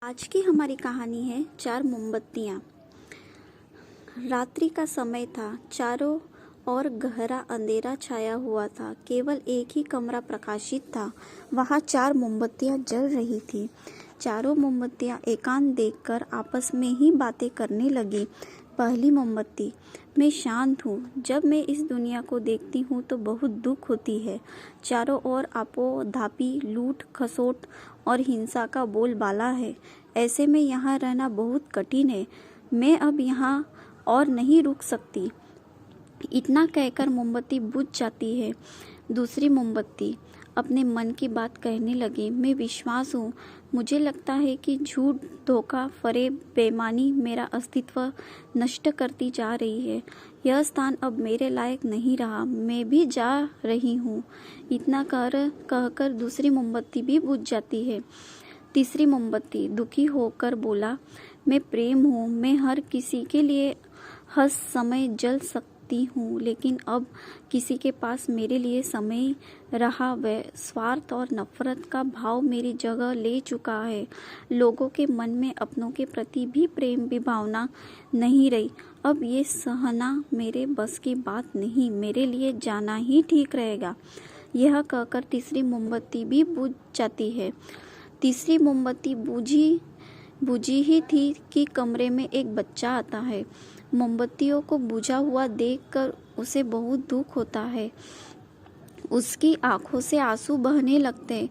आज की हमारी कहानी है चार मोमबत्तियाँ। रात्रि का समय था। चारों ओर गहरा अंधेरा छाया हुआ था। केवल एक ही कमरा प्रकाशित था। वहाँ चार मोमबत्तियाँ जल रही थी। चारों मोमबत्तियाँ एकांत देखकर आपस में ही बातें करने लगी। पहली मोमबत्ती, मैं शांत हूँ। जब मैं इस दुनिया को देखती हूँ तो बहुत दुख होती है। चारों ओर आपो धापी, लूट खसोट और हिंसा का बोलबाला है। ऐसे में यहाँ रहना बहुत कठिन है। मैं अब यहाँ और नहीं रुक सकती। इतना कहकर मोमबत्ती बुझ जाती है। दूसरी मोमबत्ती अपने मन की बात कहने लगी। मैं विश्वास हूँ। मुझे लगता है कि झूठ, धोखा, फरेब, बेईमानी मेरा अस्तित्व नष्ट करती जा रही है। यह स्थान अब मेरे लायक नहीं रहा। मैं भी जा रही हूँ। इतना कहकर दूसरी मोमबत्ती भी बुझ जाती है। तीसरी मोमबत्ती दुखी होकर बोला, मैं प्रेम हूँ। मैं हर किसी के लिए हर समय जल सकती हूँ, लेकिन अब किसी के पास मेरे लिए समय रहा। वह स्वार्थ और नफरत का भाव मेरी जगह ले चुका है। लोगों के मन में अपनों के प्रति भी प्रेम की भावना नहीं रही। अब ये सहना मेरे बस की बात नहीं। मेरे लिए जाना ही ठीक रहेगा। यह कहकर तीसरी मोमबत्ती भी बुझ जाती है। तीसरी मोमबत्ती बुझी ही थी कि कमरे में एक बच्चा आता है। मोमबत्तियों को बुझा हुआ देखकर उसे बहुत दुख होता है। उसकी आंखों से आंसू बहने लगते।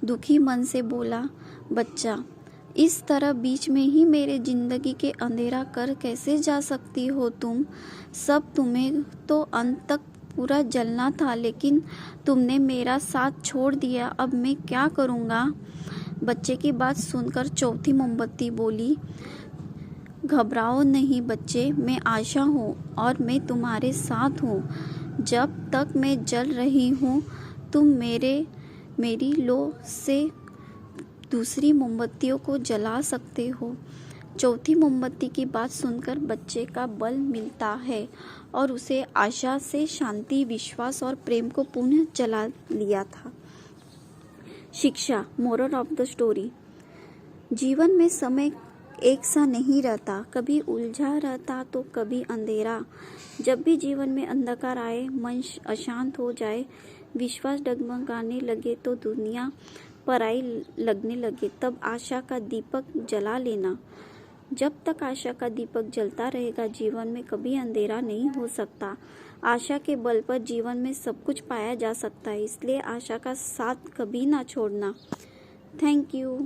दुखी मन से बोला, बच्चा, इस तरह बीच में ही मेरे जिंदगी के अंधेरा कर कैसे जा सकती हो तुम? सब तुम्हें तो अंत तक पूरा जलना था, लेकिन तुमने मेरा साथ छोड़ दिया। अब मैं क्या करूँगा? बच्चे की बात सुनकर चौथी मोमबत्ती बोली, घबराओ नहीं बच्चे, मैं आशा हूँ और मैं तुम्हारे साथ हूँ। जब तक मैं जल रही हूँ तुम मेरी लो से दूसरी मोमबत्तियों को जला सकते हो। चौथी मोमबत्ती की बात सुनकर बच्चे का बल मिलता है और उसे आशा से शांति, विश्वास और प्रेम को पुनः जला लिया था। शिक्षा, मोरल ऑफ द स्टोरी। जीवन में समय एक सा नहीं रहता। कभी उलझा रहता तो कभी अंधेरा। जब भी जीवन में अंधकार आए, मन अशांत हो जाए, विश्वास डगमगाने लगे तो दुनिया पराई लगने लगे, तब आशा का दीपक जला लेना। जब तक आशा का दीपक जलता रहेगा, जीवन में कभी अंधेरा नहीं हो सकता। आशा के बल पर जीवन में सब कुछ पाया जा सकता है। इसलिए आशा का साथ कभी ना छोड़ना। Thank you.